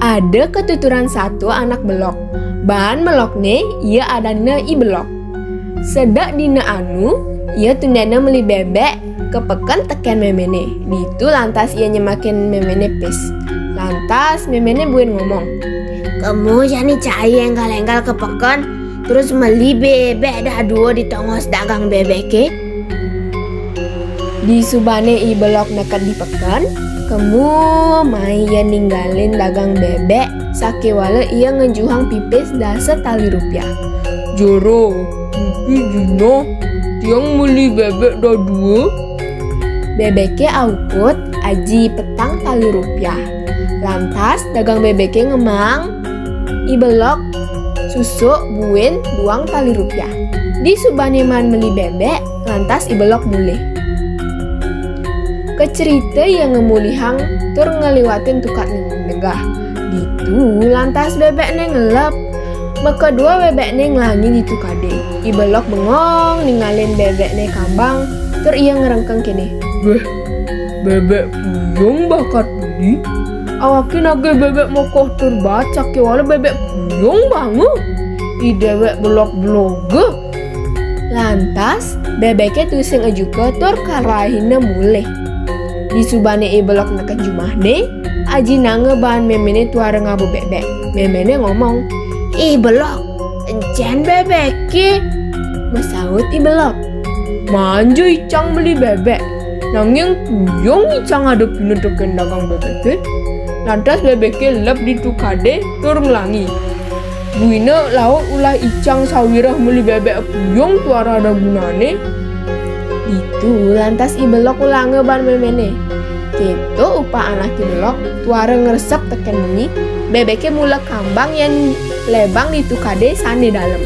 Ada ketuturan satu anak belok. Bahan belokne ia adana i belok. Sedak dina anu, ia tundana meli bebek kepekan teken memene. Ditu lantas ia nyemakin memene pes. Lantas memene buen ngomong, Kamu jani cai enggal-enggal kepekan, terus meli bebek dah dua di tongos dagang bebek ke? di subane i belok nekat dipekan, kamu mai ia ninggalin dagang bebek, sakewala ia ngejuhang pipis dasa tali rupiah. Joro, tapi Dina, tiang beli bebek dah dua. Bebeknya aukut, aji petang tali rupiah. Lantas dagang bebeknya ngemang, i belok susuk buen duang tali rupiah. Di subane man beli bebek, lantas i belok mulih. Kecerita yang ngemulihang tur ngeliwatin tukat negah. Ditu lantas bebeknya ngelap. Maka dua bebeknya ngelangi di tukade. I belok bengong ninggalin bebeknya kambang. Tur ia ngerengkeng kini. Bebek puyung bakat beli. Awakin age bebek mokoh terbaca ke wala bebek puyung banget. I dewek belok-beloge. Lantas bebeknya tusing ajuke tur karahina mulih. Di subane i belok neket jumahne, aji nange bahan memene tuara ngabu bebek. Memene ngomong, Ih belok, encen bebek ke? mesaut i belok. Manja icang beli bebek. Nanging puyung icang ada pina teken dagang bebek ke. Lantas bebeknya lep di tukade tur ngelangi. Buina laut ulah icang sawirah beli bebek puyung tuara ada gunane. Itu lantas i belok ulange ban memene. Keto upah anak i belok tuara ngeresep teken bengi. Bebeknya mula kambang yang lebang di tukade sandi dalam.